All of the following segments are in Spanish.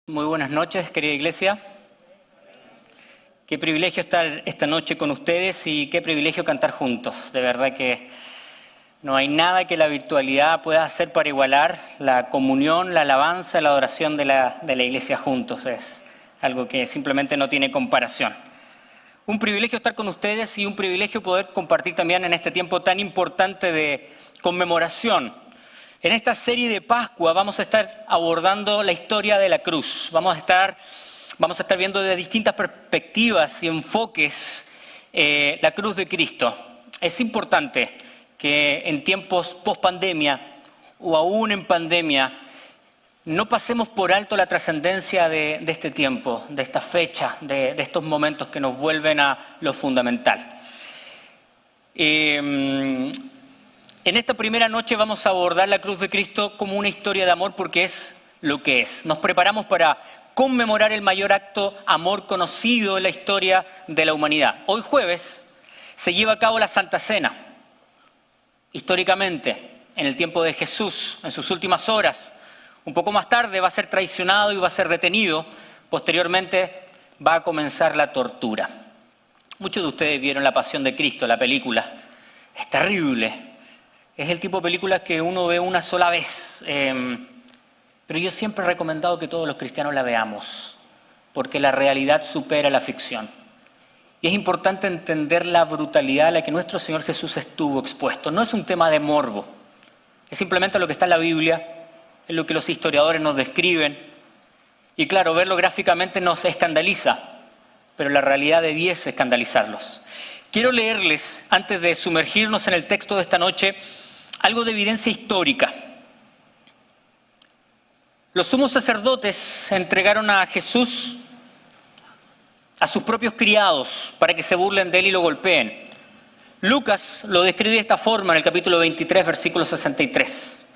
Muy buenas noches, querida iglesia. Qué privilegio estar esta noche con ustedes y qué privilegio cantar juntos. De verdad que no hay nada que la virtualidad pueda hacer para igualar la comunión, la alabanza, la adoración de la iglesia juntos. Es algo que simplemente no tiene comparación. Un privilegio estar con ustedes y un privilegio poder compartir también en este tiempo tan importante de conmemoración. En esta serie de Pascua vamos a estar abordando la historia de la cruz. Vamos a estar viendo desde distintas perspectivas y enfoques la cruz de Cristo. Es importante que en tiempos post-pandemia o aún en pandemia no pasemos por alto la trascendencia de este tiempo, de esta fecha, de estos momentos que nos vuelven a lo fundamental. En esta primera noche vamos a abordar la cruz de Cristo como una historia de amor porque es lo que es. Nos preparamos para conmemorar el mayor acto amor conocido en la historia de la humanidad. Hoy jueves se lleva a cabo la Santa Cena. Históricamente, en el tiempo de Jesús, en sus últimas horas, un poco más tarde va a ser traicionado y va a ser detenido. Posteriormente va a comenzar la tortura. Muchos de ustedes vieron La Pasión de Cristo, la película. Es terrible. Es el tipo de películas que uno ve una sola vez. Pero yo siempre he recomendado que todos los cristianos la veamos, porque la realidad supera la ficción. Y es importante entender la brutalidad a la que nuestro Señor Jesús estuvo expuesto. No es un tema de morbo, es simplemente lo que está en la Biblia, es lo que los historiadores nos describen. Y claro, verlo gráficamente nos escandaliza, pero la realidad debiese escandalizarlos. Quiero leerles, antes de sumergirnos en el texto de esta noche, algo de evidencia histórica. Los sumos sacerdotes entregaron a Jesús a sus propios criados para que se burlen de él y lo golpeen. Lucas lo describe de esta forma en el capítulo 23, versículo 63.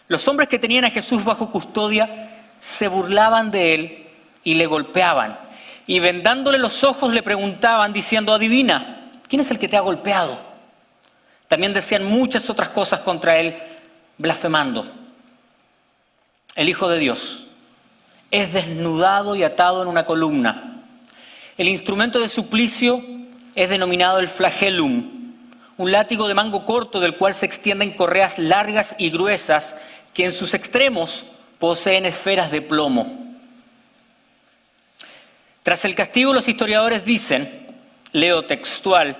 Los hombres que tenían a Jesús bajo custodia se burlaban de él y le golpeaban. Y vendándole los ojos le preguntaban diciendo: adivina, ¿quién es el que te ha golpeado? También decían muchas otras cosas contra él, blasfemando. El Hijo de Dios es desnudado y atado en una columna. El instrumento de suplicio es denominado el flagellum, un látigo de mango corto del cual se extienden correas largas y gruesas que en sus extremos poseen esferas de plomo. Tras el castigo, los historiadores dicen, leo textual: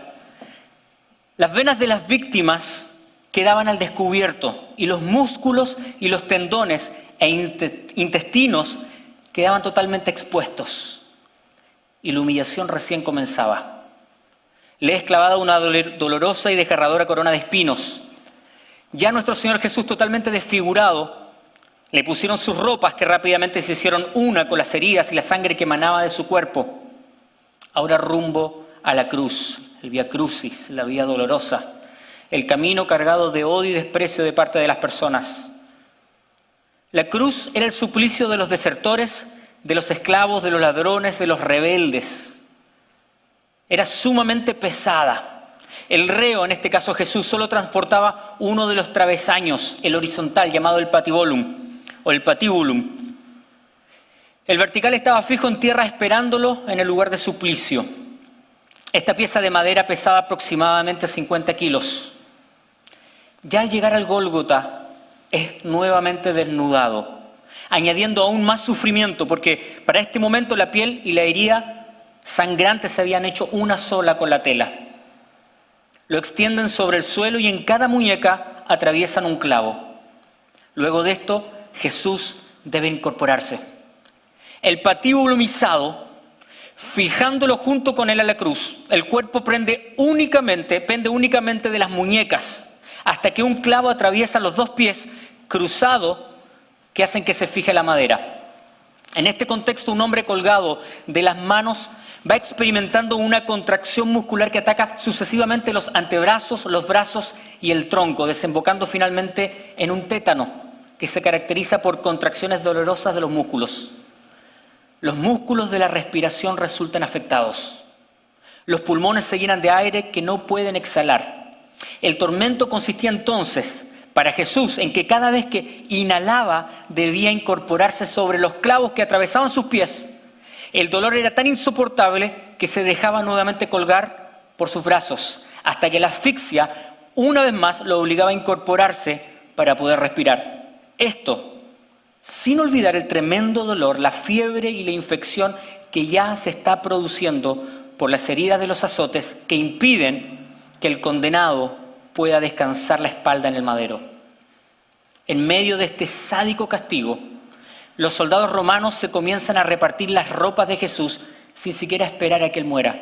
las venas de las víctimas quedaban al descubierto y los músculos y los tendones e intestinos quedaban totalmente expuestos. Y la humillación recién comenzaba. Le es clavada una dolorosa y desgarradora corona de espinos. Ya nuestro Señor Jesús, totalmente desfigurado, le pusieron sus ropas que rápidamente se hicieron una con las heridas y la sangre que emanaba de su cuerpo. Ahora rumbo a la cruz, el vía crucis, la vía dolorosa, el camino cargado de odio y desprecio de parte de las personas. La cruz era el suplicio de los desertores, de los esclavos, de los ladrones, de los rebeldes. Era sumamente pesada. El reo, en este caso Jesús, solo transportaba uno de los travesaños, el horizontal, llamado el patibulum o el patibulum. El vertical estaba fijo en tierra esperándolo en el lugar de suplicio. Esta pieza de madera pesaba aproximadamente 50 kilos. Ya al llegar al Gólgota es nuevamente desnudado, añadiendo aún más sufrimiento, porque para este momento la piel y la herida sangrante se habían hecho una sola con la tela. Lo extienden sobre el suelo y en cada muñeca atraviesan un clavo. Luego de esto, Jesús debe incorporarse. El patíbulo izado, fijándolo junto con él a la cruz, el cuerpo pende únicamente de las muñecas, hasta que un clavo atraviesa los dos pies cruzado que hacen que se fije la madera. En este contexto, un hombre colgado de las manos va experimentando una contracción muscular que ataca sucesivamente los antebrazos, los brazos y el tronco, desembocando finalmente en un tétano que se caracteriza por contracciones dolorosas de los músculos. Los músculos de la respiración resultan afectados. Los pulmones se llenan de aire que no pueden exhalar. El tormento consistía entonces para Jesús, en que cada vez que inhalaba debía incorporarse sobre los clavos que atravesaban sus pies, el dolor era tan insoportable que se dejaba nuevamente colgar por sus brazos, hasta que la asfixia una vez más lo obligaba a incorporarse para poder respirar. Esto, sin olvidar el tremendo dolor, la fiebre y la infección que ya se está produciendo por las heridas de los azotes que impiden que el condenado pueda descansar la espalda en el madero. En medio de este sádico castigo, los soldados romanos se comienzan a repartir las ropas de Jesús sin siquiera esperar a que él muera.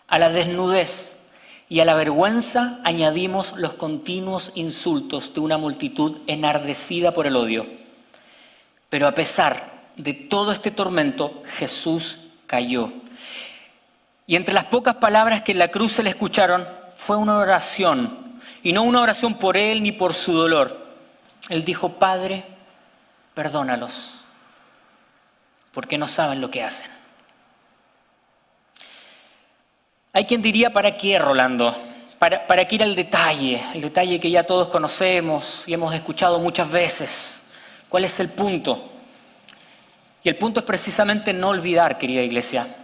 A la desnudez y a la vergüenza añadimos los continuos insultos de una multitud enardecida por el odio. Pero a pesar de todo este tormento, Jesús cayó. Y entre las pocas palabras que en la cruz se le escucharon, fue una oración. Y no una oración por él ni por su dolor. Él dijo: Padre, perdónalos, porque no saben lo que hacen. Hay quien diría: ¿para qué, Rolando? ¿Para qué ir al detalle? El detalle que ya todos conocemos y hemos escuchado muchas veces. ¿Cuál es el punto? Y el punto es precisamente no olvidar, querida iglesia.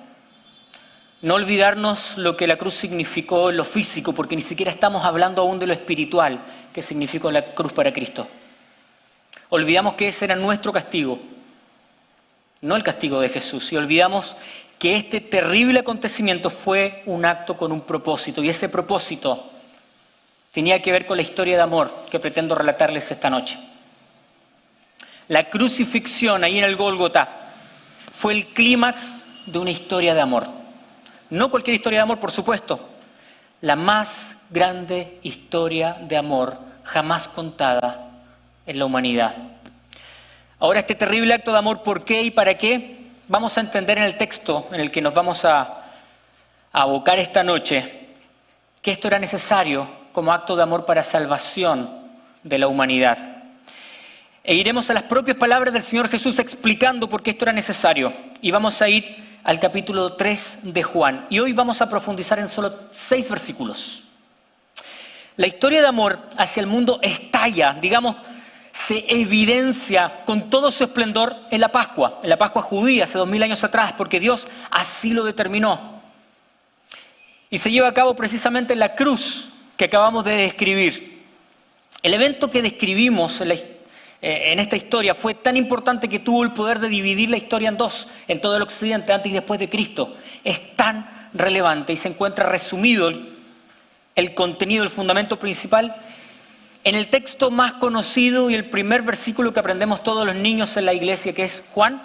No olvidarnos lo que la cruz significó en lo físico, porque ni siquiera estamos hablando aún de lo espiritual que significó la cruz para Cristo. Olvidamos que ese era nuestro castigo, no el castigo de Jesús. Y olvidamos que este terrible acontecimiento fue un acto con un propósito. Y ese propósito tenía que ver con la historia de amor que pretendo relatarles esta noche. La crucifixión ahí en el Gólgota fue el clímax de una historia de amor. No cualquier historia de amor, por supuesto. La más grande historia de amor jamás contada en la humanidad. Ahora, este terrible acto de amor, ¿por qué y para qué? Vamos a entender en el texto en el que nos vamos a abocar esta noche que esto era necesario como acto de amor para salvación de la humanidad. E iremos a las propias palabras del Señor Jesús explicando por qué esto era necesario. Y vamos a ir al capítulo 3 de Juan. Y hoy vamos a profundizar en solo 6 versículos. La historia de amor hacia el mundo estalla, digamos, se evidencia con todo su esplendor en la Pascua judía, hace 2000 años atrás, porque Dios así lo determinó. Y se lleva a cabo precisamente en la cruz que acabamos de describir. El evento que describimos en esta historia fue tan importante que tuvo el poder de dividir la historia en dos, en todo el occidente, antes y después de Cristo. Es tan relevante y se encuentra resumido el contenido, el fundamento principal, en el texto más conocido y el primer versículo que aprendemos todos los niños en la iglesia, que es Juan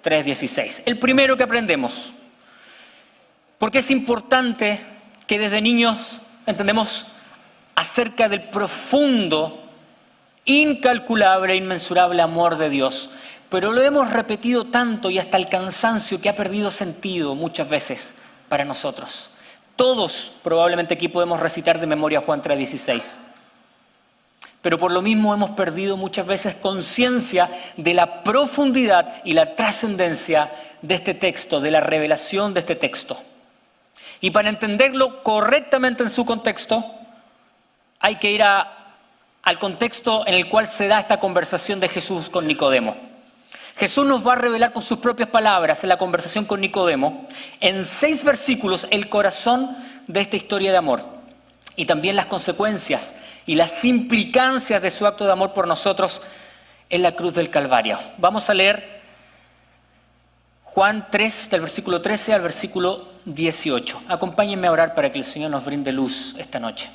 3:16. El primero que aprendemos. Porque es importante que desde niños entendemos acerca del profundo, incalculable e inmensurable amor de Dios. Pero lo hemos repetido tanto y hasta el cansancio que ha perdido sentido muchas veces para nosotros. Todos probablemente aquí podemos recitar de memoria Juan 3:16. Pero por lo mismo hemos perdido muchas veces conciencia de la profundidad y la trascendencia de este texto, de la revelación de este texto. Y para entenderlo correctamente en su contexto, hay que ir al contexto en el cual se da esta conversación de Jesús con Nicodemo. Jesús nos va a revelar con sus propias palabras en la conversación con Nicodemo, en 6 versículos, el corazón de esta historia de amor y también las consecuencias y las implicancias de su acto de amor por nosotros en la cruz del Calvario. Vamos a leer Juan 3, del versículo 13 al versículo 18. Acompáñenme a orar para que el Señor nos brinde luz esta noche.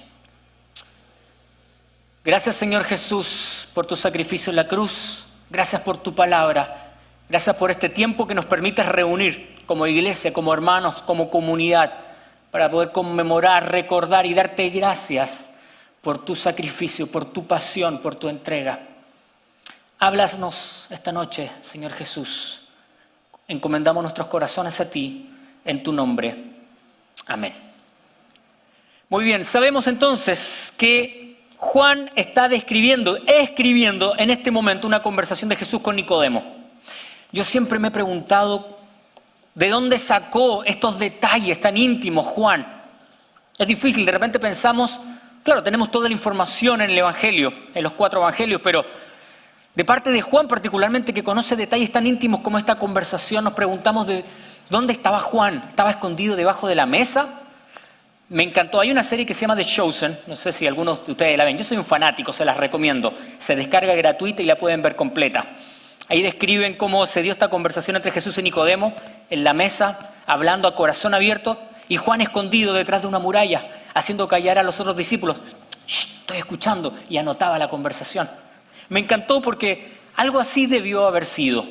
Gracias, Señor Jesús, por tu sacrificio en la cruz. Gracias por tu palabra. Gracias por este tiempo que nos permites reunir como iglesia, como hermanos, como comunidad, para poder conmemorar, recordar y darte gracias por tu sacrificio, por tu pasión, por tu entrega. Háblanos esta noche, Señor Jesús. Encomendamos nuestros corazones a ti, en tu nombre. Amén. Muy bien, sabemos entonces que Juan está escribiendo en este momento una conversación de Jesús con Nicodemo. Yo siempre me he preguntado de dónde sacó estos detalles tan íntimos Juan. Es difícil, de repente pensamos, Claro, tenemos toda la información en el Evangelio, en los 4 Evangelios, pero de parte de Juan particularmente, que conoce detalles tan íntimos como esta conversación, nos preguntamos de dónde estaba Juan. ¿Estaba escondido debajo de la mesa? Me encantó. Hay una serie que se llama The Chosen, no sé si algunos de ustedes la ven. Yo soy un fanático, se las recomiendo. Se descarga gratuita y la pueden ver completa. Ahí describen cómo se dio esta conversación entre Jesús y Nicodemo en la mesa, hablando a corazón abierto, y Juan escondido detrás de una muralla, haciendo callar a los otros discípulos. Shh, estoy escuchando, y anotaba la conversación. Me encantó porque algo así debió haber sido.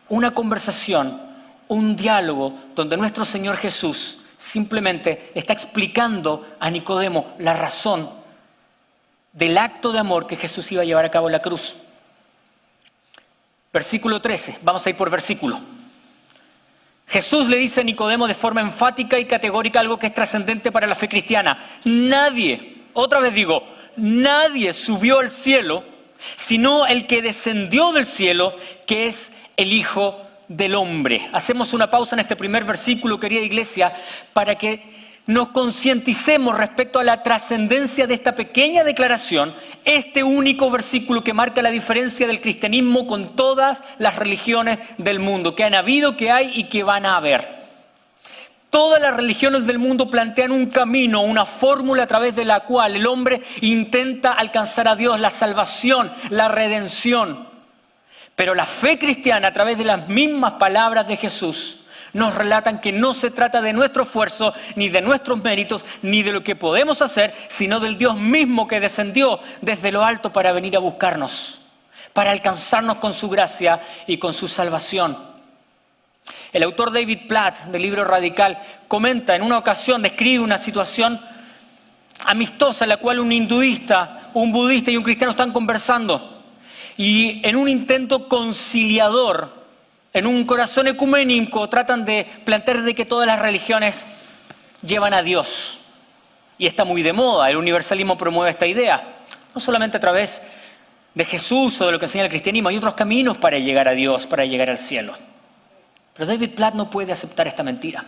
Una conversación, un diálogo donde nuestro Señor Jesús simplemente está explicando a Nicodemo la razón del acto de amor que Jesús iba a llevar a cabo en la cruz. Versículo 13, vamos a ir por versículo. Jesús le dice a Nicodemo de forma enfática y categórica algo que es trascendente para la fe cristiana. Nadie, otra vez digo, nadie subió al cielo, sino el que descendió del cielo, que es el Hijo del Hombre. Hacemos una pausa en este primer versículo, querida iglesia, para que nos concienticemos respecto a la trascendencia de esta pequeña declaración, este único versículo que marca la diferencia del cristianismo con todas las religiones del mundo, que han habido, que hay y que van a haber. Todas las religiones del mundo plantean un camino, una fórmula a través de la cual el hombre intenta alcanzar a Dios, la salvación, la redención. Pero la fe cristiana, a través de las mismas palabras de Jesús, nos relatan que no se trata de nuestro esfuerzo, ni de nuestros méritos, ni de lo que podemos hacer, sino del Dios mismo que descendió desde lo alto para venir a buscarnos, para alcanzarnos con su gracia y con su salvación. El autor David Platt, del libro Radical, comenta en una ocasión, describe una situación amistosa en la cual un hinduista, un budista y un cristiano están conversando. Y en un intento conciliador, en un corazón ecuménico, tratan de plantear de que todas las religiones llevan a Dios. Y está muy de moda, el universalismo promueve esta idea. No solamente a través de Jesús o de lo que enseña el cristianismo, hay otros caminos para llegar a Dios, para llegar al cielo. Pero David Platt no puede aceptar esta mentira,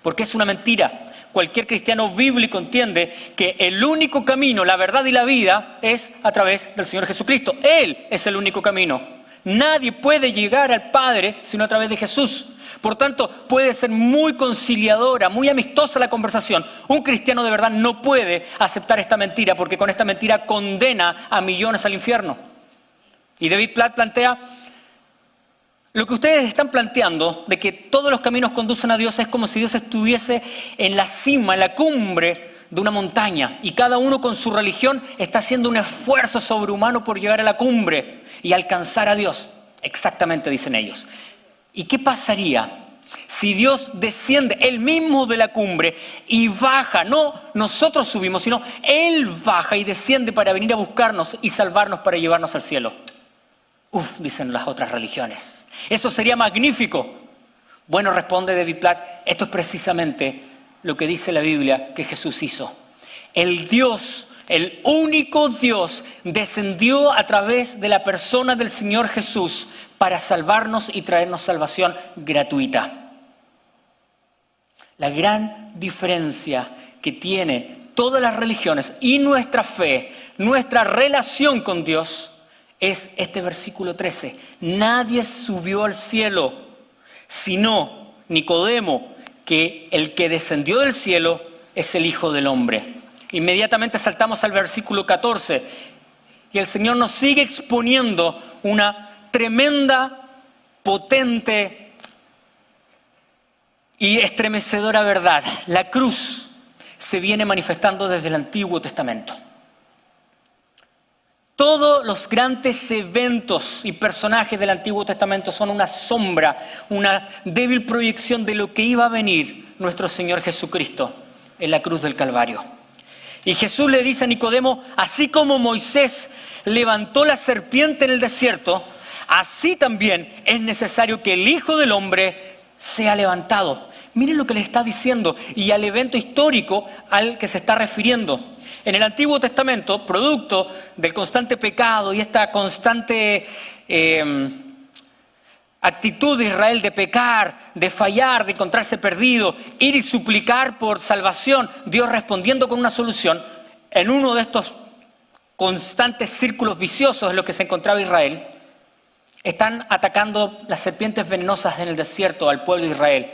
porque es una mentira. Cualquier cristiano bíblico entiende que el único camino, la verdad y la vida es a través del Señor Jesucristo. Él es el único camino. Nadie puede llegar al Padre sino a través de Jesús. Por tanto, puede ser muy conciliadora, muy amistosa la conversación. Un cristiano de verdad no puede aceptar esta mentira, porque con esta mentira condena a millones al infierno. Y David Platt plantea: lo que ustedes están planteando de que todos los caminos conducen a Dios es como si Dios estuviese en la cima, en la cumbre de una montaña, y cada uno con su religión está haciendo un esfuerzo sobrehumano por llegar a la cumbre y alcanzar a Dios. Exactamente, dicen ellos. ¿Y qué pasaría si Dios desciende Él mismo de la cumbre y baja? No nosotros subimos, sino Él baja y desciende para venir a buscarnos y salvarnos para llevarnos al cielo. Uf, dicen las otras religiones. Eso sería magnífico. Bueno, responde David Platt, esto es precisamente lo que dice la Biblia que Jesús hizo. El Dios, el único Dios, descendió a través de la persona del Señor Jesús para salvarnos y traernos salvación gratuita. La gran diferencia que tiene todas las religiones y nuestra fe, nuestra relación con Dios, es este versículo 13. Nadie subió al cielo, sino Nicodemo, que el que descendió del cielo es el Hijo del Hombre. Inmediatamente saltamos al versículo 14 y el Señor nos sigue exponiendo una tremenda, potente y estremecedora verdad. La cruz se viene manifestando desde el Antiguo Testamento. Todos los grandes eventos y personajes del Antiguo Testamento son una sombra, una débil proyección de lo que iba a venir nuestro Señor Jesucristo en la cruz del Calvario. Y Jesús le dice a Nicodemo, así como Moisés levantó la serpiente en el desierto, así también es necesario que el Hijo del Hombre sea levantado. Miren lo que le está diciendo y al evento histórico al que se está refiriendo. En el Antiguo Testamento, producto del constante pecado y esta constante actitud de Israel de pecar, de fallar, de encontrarse perdido, ir y suplicar por salvación, Dios respondiendo con una solución, en uno de estos constantes círculos viciosos en los que se encontraba Israel, están atacando las serpientes venenosas en el desierto al pueblo de Israel.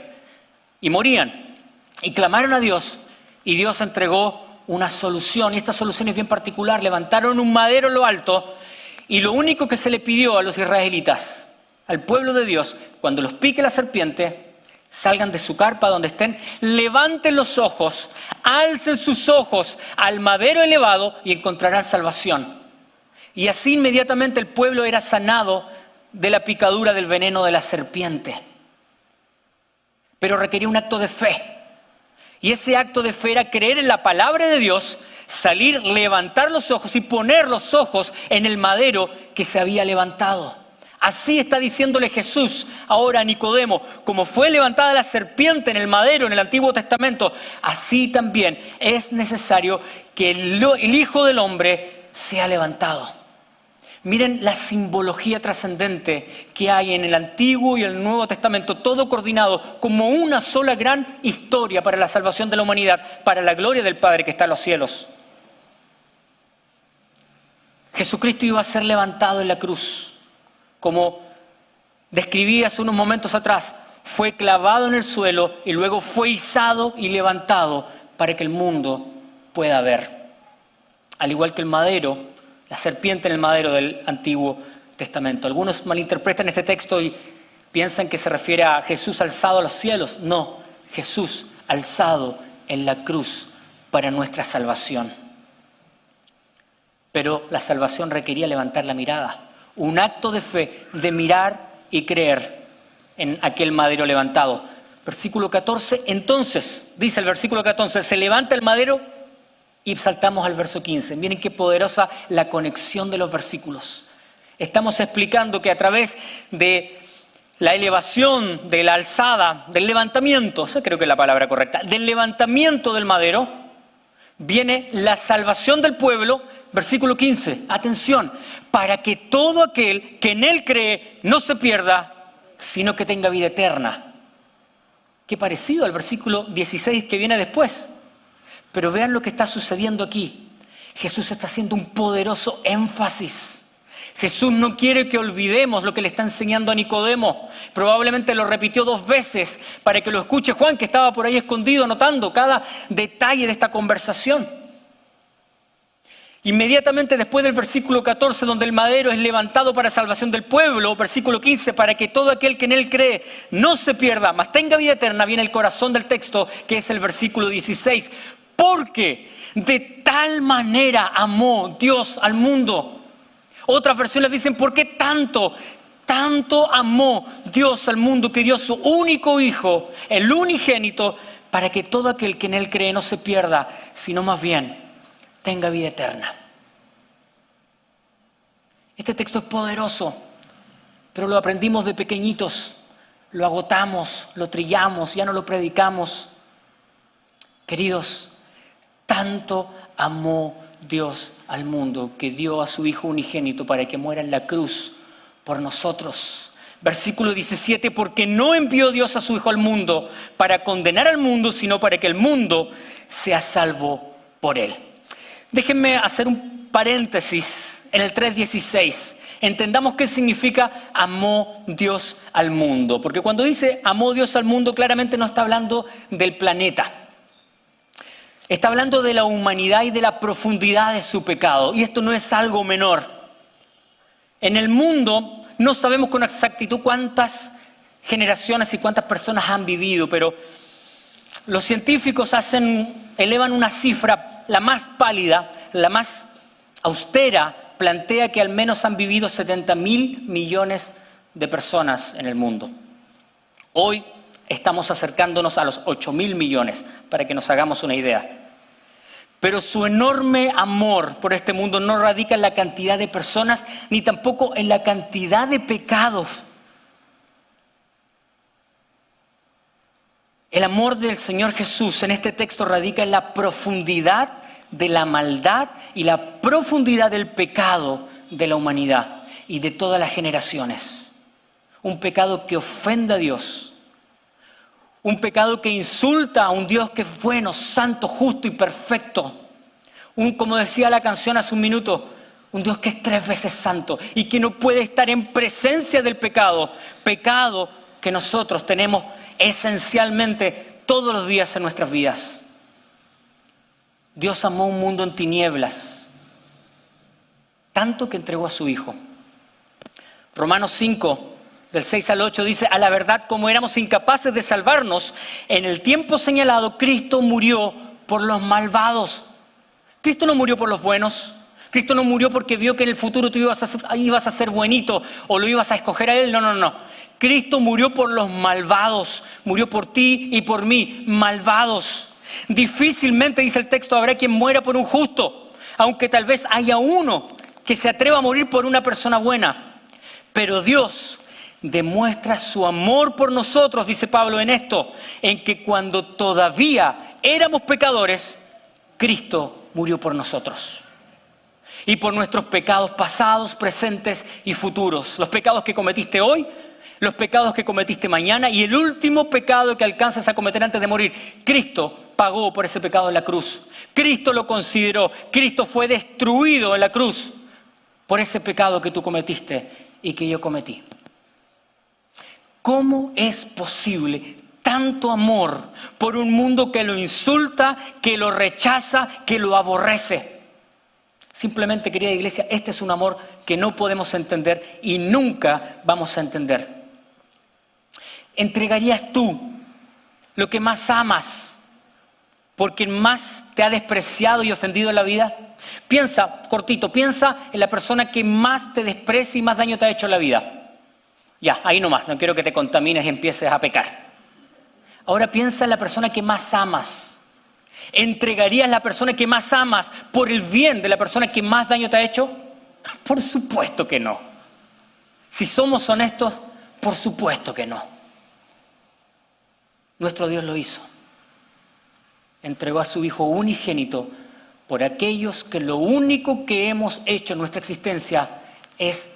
Y morían. Y clamaron a Dios. Y Dios entregó una solución. Y esta solución es bien particular. Levantaron un madero en lo alto. Y lo único que se le pidió a los israelitas, al pueblo de Dios, cuando los pique la serpiente, salgan de su carpa donde estén, levanten los ojos, alcen sus ojos al madero elevado y encontrarán salvación. Y así inmediatamente el pueblo era sanado de la picadura del veneno de la serpiente. Pero requería un acto de fe. Y ese acto de fe era creer en la palabra de Dios, salir, levantar los ojos y poner los ojos en el madero que se había levantado. Así está diciéndole Jesús ahora a Nicodemo, como fue levantada la serpiente en el madero en el Antiguo Testamento, así también es necesario que el Hijo del Hombre sea levantado. Miren la simbología trascendente que hay en el Antiguo y el Nuevo Testamento, todo coordinado como una sola gran historia para la salvación de la humanidad, para la gloria del Padre que está en los cielos. Jesucristo iba a ser levantado en la cruz, como describí hace unos momentos atrás, fue clavado en el suelo y luego fue izado y levantado para que el mundo pueda ver. Al igual que el madero, la serpiente en el madero del Antiguo Testamento. Algunos malinterpretan este texto y piensan que se refiere a Jesús alzado a los cielos. No, Jesús alzado en la cruz para nuestra salvación. Pero la salvación requería levantar la mirada. Un acto de fe, de mirar y creer en aquel madero levantado. Versículo 14, entonces, dice el versículo 14, se levanta el madero. Y saltamos al verso 15. Miren qué poderosa la conexión de los versículos. Estamos explicando que a través de la elevación, de la alzada, del levantamiento, esa creo que es la palabra correcta, del levantamiento del madero, viene la salvación del pueblo, versículo 15. Atención, para que todo aquel que en él cree no se pierda, sino que tenga vida eterna. Qué parecido al versículo 16 que viene después. Pero vean lo que está sucediendo aquí. Jesús está haciendo un poderoso énfasis. Jesús no quiere que olvidemos lo que le está enseñando a Nicodemo. Probablemente lo repitió 2 veces para que lo escuche Juan, que estaba por ahí escondido anotando cada detalle de esta conversación. Inmediatamente después del versículo 14, donde el madero es levantado para salvación del pueblo, versículo 15, para que todo aquel que en él cree no se pierda, mas tenga vida eterna, viene el corazón del texto, que es el versículo 16. Porque de tal manera amó Dios al mundo. Otras versiones dicen, ¿por qué tanto amó Dios al mundo que dio su único Hijo, el unigénito, para que todo aquel que en él cree no se pierda, sino más bien tenga vida eterna? Este texto es poderoso, pero lo aprendimos de pequeñitos, lo agotamos, lo trillamos, ya no lo predicamos. Queridos, tanto amó Dios al mundo que dio a su Hijo unigénito para que muera en la cruz por nosotros. Versículo 17, porque no envió Dios a su Hijo al mundo para condenar al mundo, sino para que el mundo sea salvo por él. Déjenme hacer un paréntesis en el 3:16. Entendamos qué significa amó Dios al mundo. Porque cuando dice amó Dios al mundo, claramente no está hablando del planeta. Está hablando de la humanidad y de la profundidad de su pecado. Y esto no es algo menor. En el mundo no sabemos con exactitud cuántas generaciones y cuántas personas han vivido, pero los científicos elevan una cifra, la más pálida, la más austera, plantea que al menos han vivido 70.000 millones de personas en el mundo. Hoy estamos acercándonos a los 8.000 millones, para que nos hagamos una idea. Pero su enorme amor por este mundo no radica en la cantidad de personas, ni tampoco en la cantidad de pecados. El amor del Señor Jesús en este texto radica en la profundidad de la maldad y la profundidad del pecado de la humanidad y de todas las generaciones. Un pecado que ofende a Dios. Un pecado que insulta a un Dios que es bueno, santo, justo y perfecto. Como decía la canción hace un minuto, un Dios que es 3 veces santo y que no puede estar en presencia del pecado. Pecado que nosotros tenemos esencialmente todos los días en nuestras vidas. Dios amó un mundo en tinieblas, tanto que entregó a su Hijo. Romanos 5, del 6 al 8 dice, a la verdad, como éramos incapaces de salvarnos, en el tiempo señalado, Cristo murió por los malvados. Cristo no murió por los buenos. Cristo no murió porque vio que en el futuro tú ibas a ser buenito o lo ibas a escoger a Él. No. Cristo murió por los malvados. Murió por ti y por mí, malvados. Difícilmente, dice el texto, habrá quien muera por un justo, aunque tal vez haya uno que se atreva a morir por una persona buena. Pero Dios demuestra su amor por nosotros, dice Pablo en esto, en que cuando todavía éramos pecadores, Cristo murió por nosotros. Y por nuestros pecados pasados, presentes y futuros. Los pecados que cometiste hoy, los pecados que cometiste mañana y el último pecado que alcanzas a cometer antes de morir. Cristo pagó por ese pecado en la cruz. Cristo lo consideró. Cristo fue destruido en la cruz por ese pecado que tú cometiste y que yo cometí. ¿Cómo es posible tanto amor por un mundo que lo insulta, que lo rechaza, que lo aborrece? Simplemente, querida iglesia, este es un amor que no podemos entender y nunca vamos a entender. ¿Entregarías tú lo que más amas por quien más te ha despreciado y ofendido en la vida? Piensa en la persona que más te desprecia y más daño te ha hecho en la vida. Ya, ahí nomás, no quiero que te contamines y empieces a pecar. Ahora piensa en la persona que más amas. ¿Entregarías la persona que más amas por el bien de la persona que más daño te ha hecho? Por supuesto que no. Si somos honestos, por supuesto que no. Nuestro Dios lo hizo. Entregó a su Hijo unigénito por aquellos que lo único que hemos hecho en nuestra existencia es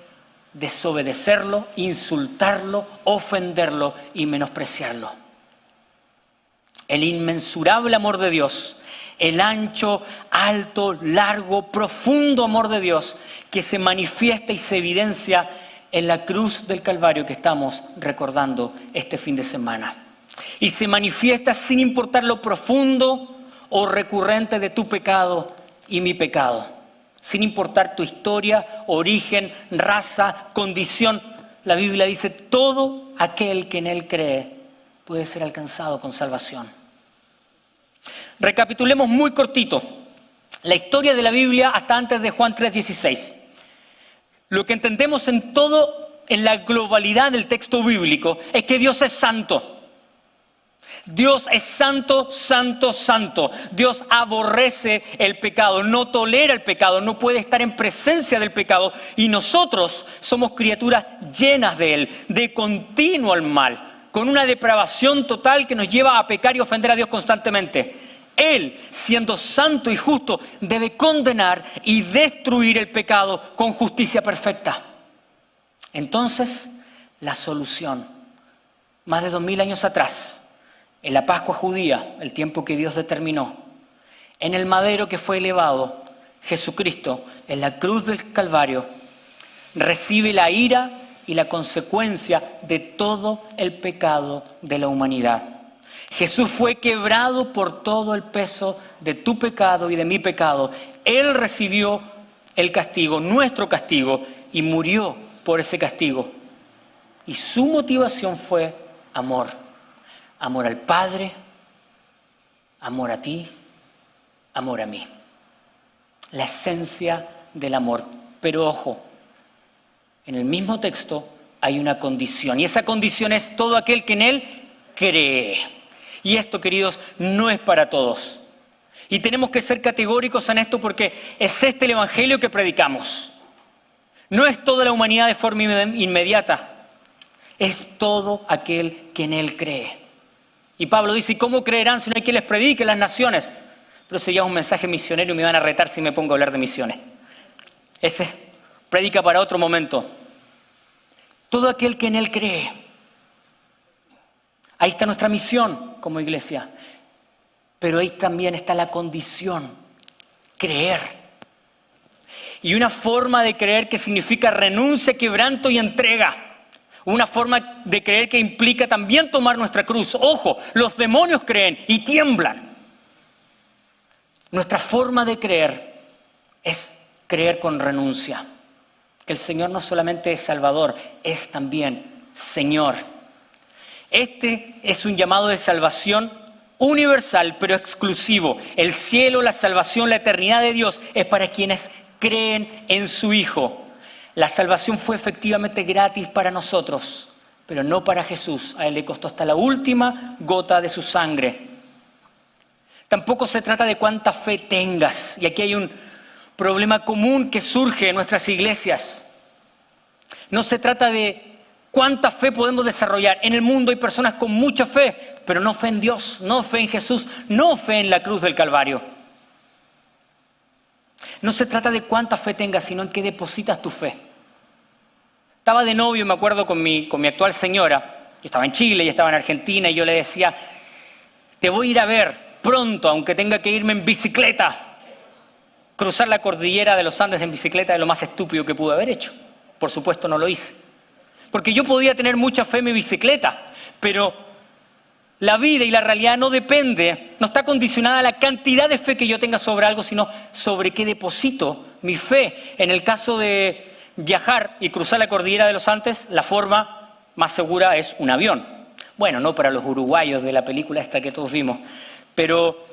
desobedecerlo, insultarlo, ofenderlo y menospreciarlo. El inmensurable amor de Dios, el ancho, alto, largo, profundo amor de Dios que se manifiesta y se evidencia en la cruz del Calvario que estamos recordando este fin de semana. Y se manifiesta sin importar lo profundo o recurrente de tu pecado y mi pecado. Sin importar tu historia, origen, raza, condición. La Biblia dice, todo aquel que en Él cree puede ser alcanzado con salvación. Recapitulemos muy cortito la historia de la Biblia hasta antes de Juan 3:16. Lo que entendemos en la globalidad del texto bíblico es que Dios es santo. Dios es santo, santo, santo. Dios aborrece el pecado, no tolera el pecado, no puede estar en presencia del pecado. Y nosotros somos criaturas llenas de Él, de continuo al mal, con una depravación total que nos lleva a pecar y ofender a Dios constantemente. Él, siendo santo y justo, debe condenar y destruir el pecado con justicia perfecta. Entonces, la solución, más de 2000 años atrás, en la Pascua judía, el tiempo que Dios determinó, en el madero que fue elevado, Jesucristo, en la cruz del Calvario, recibe la ira y la consecuencia de todo el pecado de la humanidad. Jesús fue quebrado por todo el peso de tu pecado y de mi pecado. Él recibió el castigo, nuestro castigo, y murió por ese castigo. Y su motivación fue amor. Amor al Padre, amor a ti, amor a mí. La esencia del amor. Pero ojo, en el mismo texto hay una condición. Y esa condición es todo aquel que en Él cree. Y esto, queridos, no es para todos. Y tenemos que ser categóricos en esto porque es este el evangelio que predicamos. No es toda la humanidad de forma inmediata. Es todo aquel que en Él cree. Y Pablo dice, ¿cómo creerán si no hay quien les predique las naciones? Pero ese ya es un mensaje misionero y me van a retar si me pongo a hablar de misiones. Ese predica para otro momento. Todo aquel que en Él cree. Ahí está nuestra misión como iglesia. Pero ahí también está la condición creer. Y una forma de creer que significa renuncia, quebranto y entrega. Una forma de creer que implica también tomar nuestra cruz. Ojo, los demonios creen y tiemblan. Nuestra forma de creer es creer con renuncia. Que el Señor no solamente es Salvador, es también Señor. Este es un llamado de salvación universal, pero exclusivo. El cielo, la salvación, la eternidad de Dios es para quienes creen en su Hijo. La salvación fue efectivamente gratis para nosotros, pero no para Jesús. A Él le costó hasta la última gota de su sangre. Tampoco se trata de cuánta fe tengas. Y aquí hay un problema común que surge en nuestras iglesias. No se trata de cuánta fe podemos desarrollar. En el mundo hay personas con mucha fe, pero no fe en Dios, no fe en Jesús, no fe en la cruz del Calvario. No se trata de cuánta fe tengas, sino en qué depositas tu fe. Estaba de novio, me acuerdo, con mi actual señora. Yo estaba en Chile, ella estaba en Argentina, y yo le decía, te voy a ir a ver pronto, aunque tenga que irme en bicicleta. Cruzar la cordillera de los Andes en bicicleta es lo más estúpido que pude haber hecho. Por supuesto no lo hice. Porque yo podía tener mucha fe en mi bicicleta, pero la vida y la realidad no depende, no está condicionada a la cantidad de fe que yo tenga sobre algo, sino sobre qué deposito mi fe. En el caso de viajar y cruzar la cordillera de los Andes, la forma más segura es un avión. Bueno, no para los uruguayos de la película esta que todos vimos, pero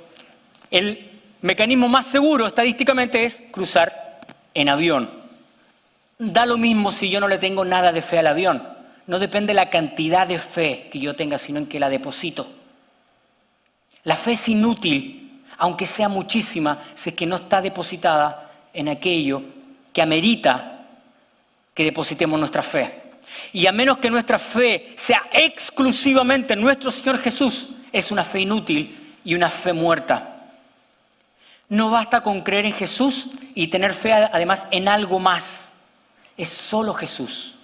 el mecanismo más seguro estadísticamente es cruzar en avión. Da lo mismo si yo no le tengo nada de fe al avión. No depende de la cantidad de fe que yo tenga, sino en que la deposito. La fe es inútil, aunque sea muchísima, si es que no está depositada en aquello que amerita que depositemos nuestra fe. Y a menos que nuestra fe sea exclusivamente en nuestro Señor Jesús, es una fe inútil y una fe muerta. No basta con creer en Jesús y tener fe además en algo más. Es solo Jesús.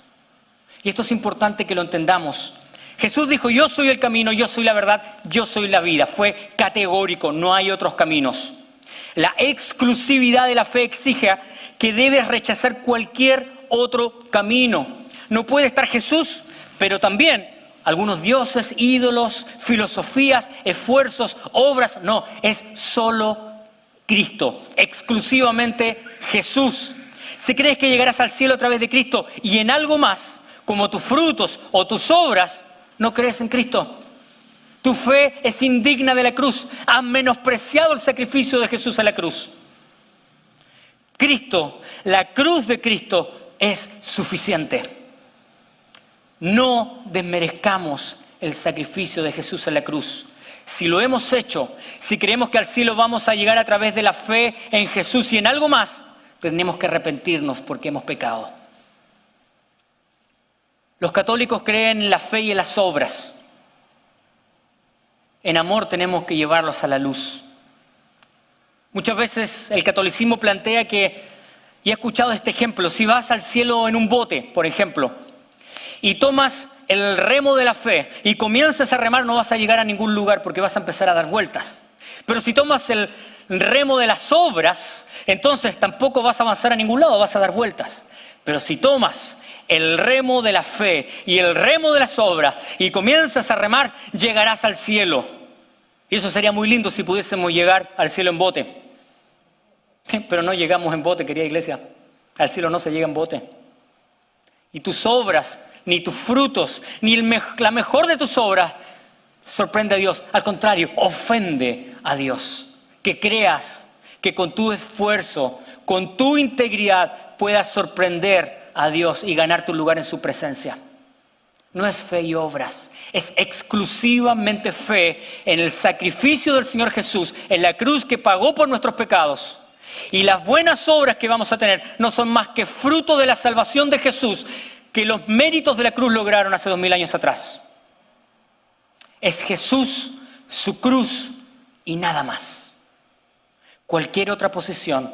Y esto es importante que lo entendamos. Jesús dijo, yo soy el camino, yo soy la verdad, yo soy la vida. Fue categórico, no hay otros caminos. La exclusividad de la fe exige que debes rechazar cualquier otro camino. No puede estar Jesús, pero también algunos dioses, ídolos, filosofías, esfuerzos, obras. No, es solo Cristo, exclusivamente Jesús. Si crees que llegarás al cielo a través de Cristo y en algo más, como tus frutos o tus obras, no crees en Cristo. Tu fe es indigna de la cruz. Has menospreciado el sacrificio de Jesús en la cruz. Cristo, la cruz de Cristo es suficiente. No desmerezcamos el sacrificio de Jesús en la cruz. Si lo hemos hecho, si creemos que al cielo vamos a llegar a través de la fe en Jesús y en algo más, tenemos que arrepentirnos porque hemos pecado. Los católicos creen en la fe y en las obras. En amor tenemos que llevarlos a la luz. Muchas veces el catolicismo plantea que, y he escuchado este ejemplo, si vas al cielo en un bote, por ejemplo, y tomas el remo de la fe y comienzas a remar, no vas a llegar a ningún lugar porque vas a empezar a dar vueltas. Pero si tomas el remo de las obras, entonces tampoco vas a avanzar a ningún lado, vas a dar vueltas. Pero si tomas el remo de la fe y el remo de las obras y comienzas a remar, llegarás al cielo. Y eso sería muy lindo si pudiésemos llegar al cielo en bote. Pero no llegamos en bote, querida iglesia. Al cielo no se llega en bote. Y tus obras, ni tus frutos, ni la mejor de tus obras sorprende a Dios. Al contrario, ofende a Dios. Que creas que con tu esfuerzo, con tu integridad puedas sorprender a Dios y ganar tu lugar en su presencia. No es fe y obras, es exclusivamente fe en el sacrificio del Señor Jesús, en la cruz que pagó por nuestros pecados. Y las buenas obras que vamos a tener no son más que fruto de la salvación de Jesús, que los méritos de la cruz lograron hace 2000 años atrás. Es Jesús, su cruz y nada más. Cualquier otra posición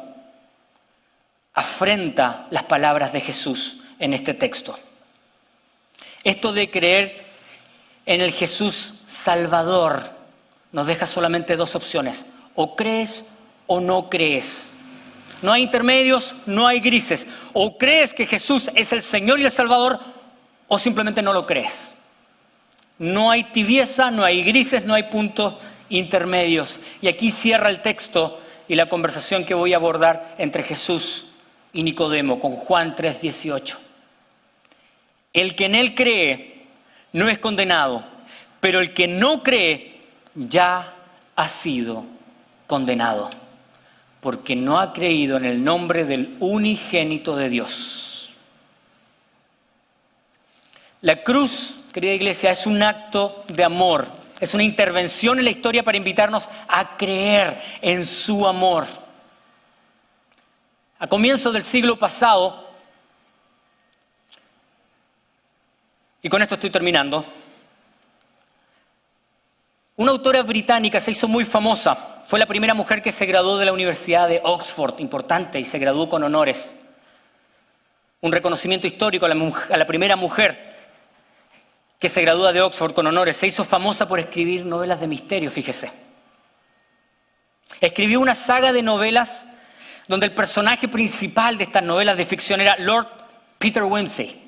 afrenta las palabras de Jesús en este texto. Esto de creer en el Jesús Salvador nos deja solamente dos opciones: o crees o no crees. No hay intermedios, no hay grises. O crees que Jesús es el Señor y el Salvador, o simplemente no lo crees. No hay tibieza, no hay grises, no hay puntos intermedios. Y aquí cierra el texto y la conversación que voy a abordar entre Jesús y Nicodemo con Juan 3:18. El que en él cree no es condenado, pero el que no cree ya ha sido condenado, porque no ha creído en el nombre del unigénito de Dios. La cruz, querida iglesia, es un acto de amor, es una intervención en la historia para invitarnos a creer en su amor. A comienzos del siglo pasado, y con esto estoy terminando, una autora británica se hizo muy famosa. Fue la primera mujer que se graduó de la Universidad de Oxford, importante, y se graduó con honores. Un reconocimiento histórico a la primera mujer que se gradúa de Oxford con honores. Se hizo famosa por escribir novelas de misterio, fíjese. Escribió una saga de novelas donde el personaje principal de estas novelas de ficción era Lord Peter Wimsey.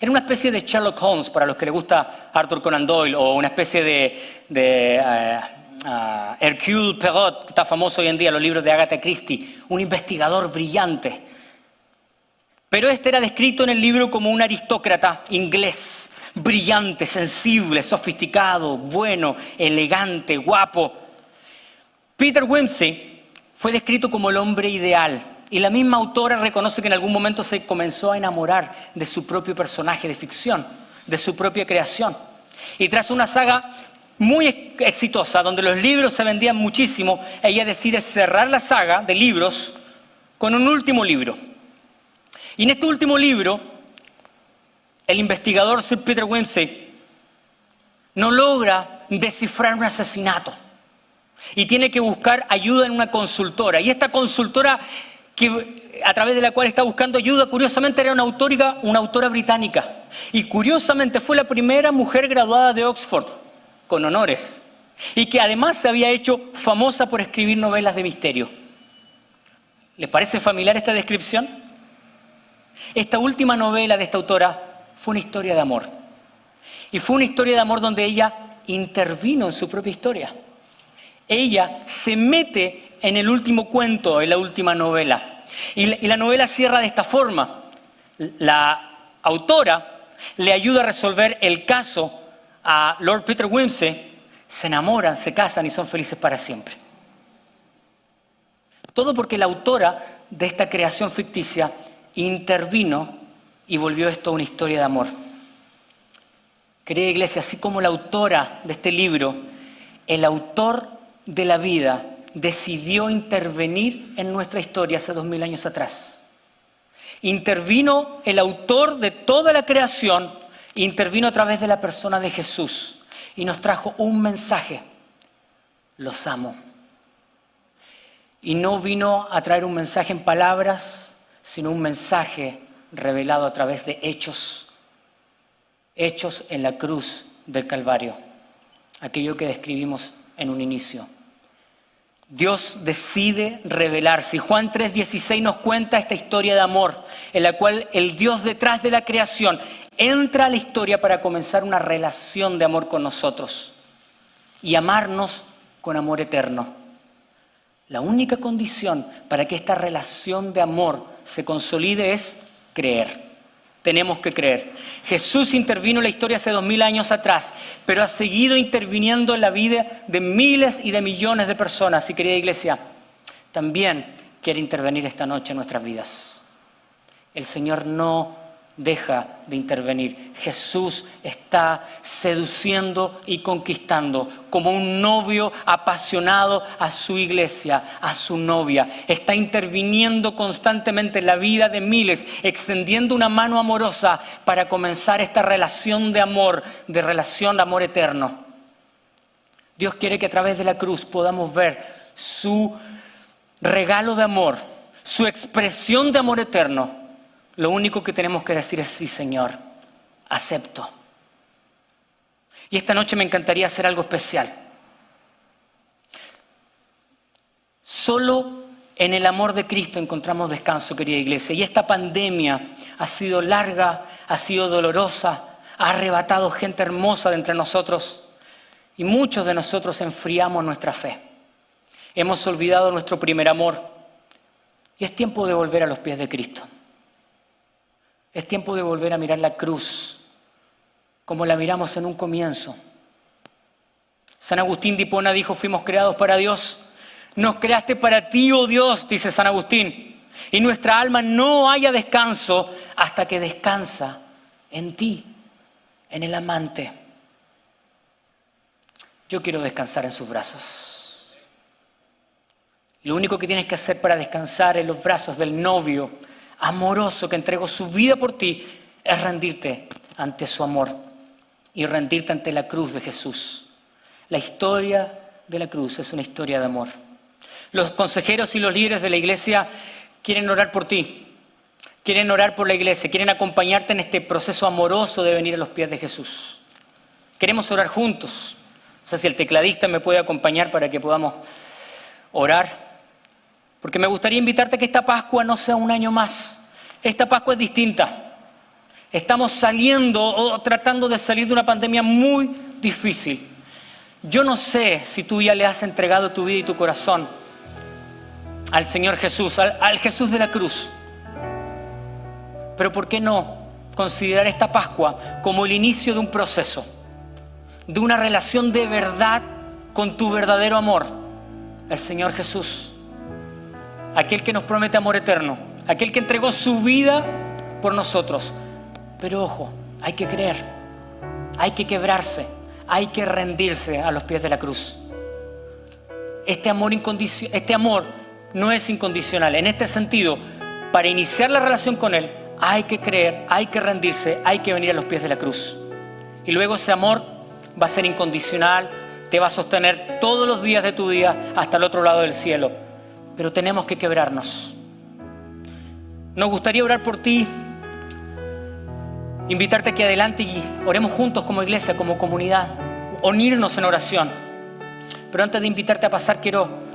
Era una especie de Sherlock Holmes para los que les gusta Arthur Conan Doyle, o una especie de Hercule Poirot, que está famoso hoy en día en los libros de Agatha Christie, un investigador brillante. Pero este era descrito en el libro como un aristócrata inglés, brillante, sensible, sofisticado, bueno, elegante, guapo. Peter Wimsey fue descrito como el hombre ideal. Y la misma autora reconoce que en algún momento se comenzó a enamorar de su propio personaje de ficción, de su propia creación. Y tras una saga muy exitosa, donde los libros se vendían muchísimo, ella decide cerrar la saga de libros con un último libro. Y en este último libro, el investigador Sir Peter Wimsey no logra descifrar un asesinato y tiene que buscar ayuda en una consultora. Y esta consultora, a través de la cual está buscando ayuda, curiosamente era una autora británica. Y curiosamente fue la primera mujer graduada de Oxford, con honores. Y que además se había hecho famosa por escribir novelas de misterio. ¿Les parece familiar esta descripción? Esta última novela de esta autora fue una historia de amor. Y fue una historia de amor donde ella intervino en su propia historia. Ella se mete en el último cuento, en la última novela. Y la novela cierra de esta forma. La autora le ayuda a resolver el caso a Lord Peter Wimsey, se enamoran, se casan y son felices para siempre. Todo porque la autora de esta creación ficticia intervino y volvió esto una historia de amor. Querida iglesia, así como la autora de este libro, el autor de la vida decidió intervenir en nuestra historia hace 2000 años atrás. Intervino el autor de toda la creación, intervino a través de la persona de Jesús y nos trajo un mensaje: los amo. Y no vino a traer un mensaje en palabras, sino un mensaje revelado a través de hechos en la cruz del Calvario, aquello que describimos en un inicio. Dios decide revelarse. Y Juan 3:16 nos cuenta esta historia de amor, en la cual el Dios detrás de la creación entra a la historia para comenzar una relación de amor con nosotros y amarnos con amor eterno. La única condición para que esta relación de amor se consolide es creer. Tenemos que creer. Jesús intervino en la historia hace 2000 años atrás, pero ha seguido interviniendo en la vida de miles y de millones de personas. Y querida iglesia, también quiere intervenir esta noche en nuestras vidas. El Señor no deja de intervenir. Jesús está seduciendo y conquistando como un novio apasionado a su iglesia, a su novia. Está interviniendo constantemente en la vida de miles, extendiendo una mano amorosa para comenzar esta relación de amor eterno. Dios quiere que a través de la cruz podamos ver su regalo de amor, su expresión de amor eterno. Lo único que tenemos que decir es: sí, Señor, acepto. Y esta noche me encantaría hacer algo especial. Solo En el amor de Cristo encontramos descanso, querida iglesia. Y esta pandemia ha sido larga, ha sido dolorosa, ha arrebatado gente hermosa de entre nosotros. Y muchos de nosotros enfriamos nuestra fe. Hemos olvidado nuestro primer amor. Y es tiempo de volver a los pies de Cristo. Es tiempo de volver a mirar la cruz como la miramos en un comienzo. San Agustín de Hipona dijo, fuimos creados para Dios. Nos creaste para ti, oh Dios, dice San Agustín. Y nuestra alma no haya descanso hasta que descansa en ti, en el amante. Yo quiero descansar en sus brazos. Lo único que tienes que hacer para descansar en los brazos del novio amoroso que entregó su vida por ti es rendirte ante su amor y rendirte ante la cruz de Jesús. La historia de la cruz es una historia de amor. Los consejeros y los líderes de la iglesia quieren orar por ti, quieren orar por la iglesia, quieren acompañarte en este proceso amoroso de venir a los pies de Jesús. Queremos orar juntos. No sé si el tecladista me puede acompañar para que podamos orar, porque me gustaría invitarte a que esta Pascua no sea un año más. Esta Pascua es distinta. Estamos saliendo o tratando de salir de una pandemia muy difícil. Yo no sé si tú ya le has entregado tu vida y tu corazón al Señor Jesús, al Jesús de la cruz. Pero ¿por qué no considerar esta Pascua como el inicio de un proceso, de una relación de verdad con tu verdadero amor, el Señor Jesús? Aquel que nos promete amor eterno, aquel que entregó su vida por nosotros. Pero ojo, hay que creer, hay que quebrarse, hay que rendirse a los pies de la cruz. Este amor no es incondicional. En este sentido, para iniciar la relación con Él, hay que creer, hay que rendirse, hay que venir a los pies de la cruz. Y luego ese amor va a ser incondicional, te va a sostener todos los días de tu vida hasta el otro lado del cielo. Pero tenemos que quebrarnos. Nos gustaría orar por ti, invitarte aquí adelante y oremos juntos como iglesia, como comunidad, unirnos en oración. Pero antes de invitarte a pasar, quiero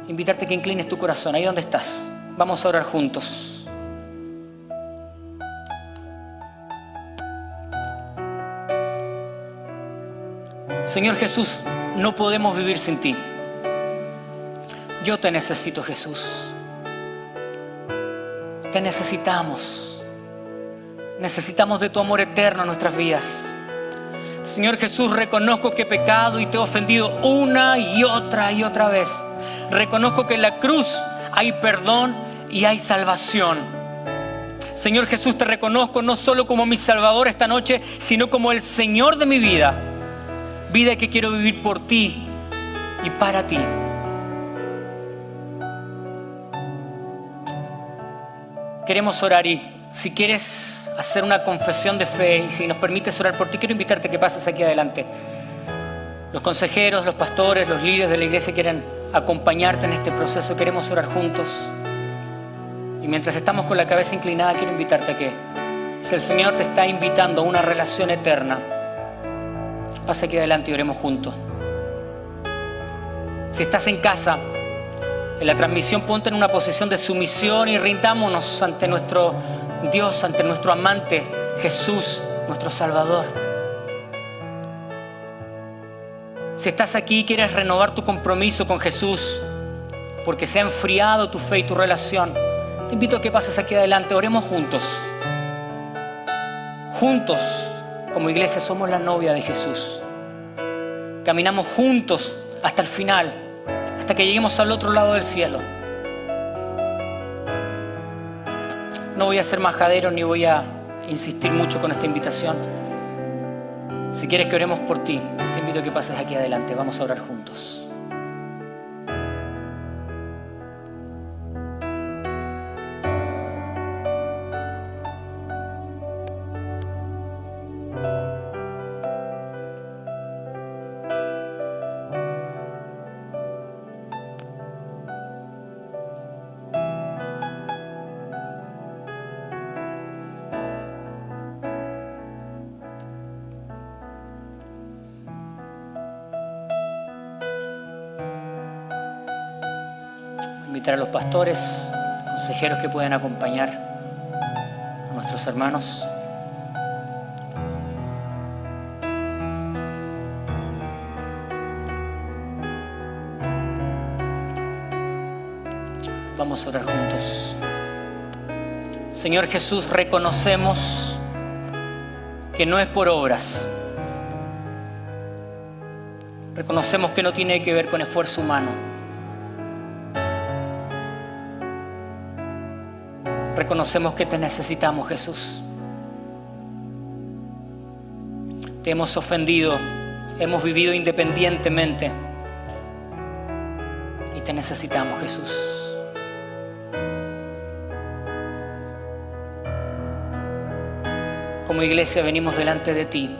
invitarte a que inclines tu corazón, ahí donde estás. Vamos a orar juntos. Señor Jesús, no podemos vivir sin ti. Yo te necesito, Jesús. Te necesitamos. Necesitamos de tu amor eterno en nuestras vidas. Señor Jesús, reconozco que he pecado y te he ofendido una y otra vez. Reconozco que en la cruz hay perdón y hay salvación. Señor Jesús, te reconozco no solo como mi Salvador esta noche, sino como el Señor de mi vida. Vida que quiero vivir por ti y para ti. Queremos orar y si quieres hacer una confesión de fe y si nos permites orar por ti, quiero invitarte a que pases aquí adelante. Los consejeros, los pastores, los líderes de la iglesia quieren acompañarte en este proceso. Queremos orar juntos. Y mientras estamos con la cabeza inclinada, quiero invitarte a que si el Señor te está invitando a una relación eterna, pasa aquí adelante y oremos juntos. Si estás en casa, en la transmisión, ponte en una posición de sumisión y rindámonos ante nuestro Dios, ante nuestro amante, Jesús, nuestro Salvador. Si estás aquí y quieres renovar tu compromiso con Jesús, porque se ha enfriado tu fe y tu relación, te invito a que pases aquí adelante, oremos juntos. Juntos, como iglesia, somos la novia de Jesús. Caminamos juntos hasta el final, hasta que lleguemos al otro lado del cielo. No voy a ser majadero ni voy a insistir mucho con esta invitación. Si quieres que oremos por ti, te invito a que pases aquí adelante. Vamos a orar juntos. invitar a los pastores, consejeros que puedan acompañar a nuestros hermanos. Vamos a orar juntos. Señor Jesús, reconocemos que no es por obras. Reconocemos que no tiene que ver con esfuerzo humano. Reconocemos que te necesitamos, Jesús. Te hemos ofendido, hemos vivido independientemente y te necesitamos, Jesús. Como iglesia venimos delante de ti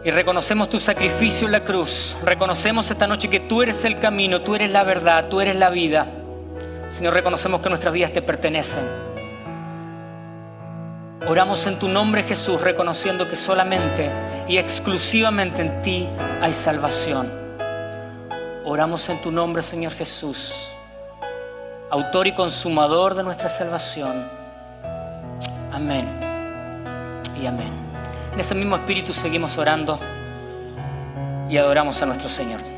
y reconocemos tu sacrificio en la cruz. Reconocemos esta noche que tú eres el camino, tú eres la verdad, tú eres la vida. Señor, reconocemos que nuestras vidas te pertenecen. Oramos en tu nombre, Jesús, reconociendo que solamente y exclusivamente en ti hay salvación. Oramos en tu nombre, Señor Jesús, autor y consumador de nuestra salvación. Amén y amén. En ese mismo espíritu seguimos orando y adoramos a nuestro Señor.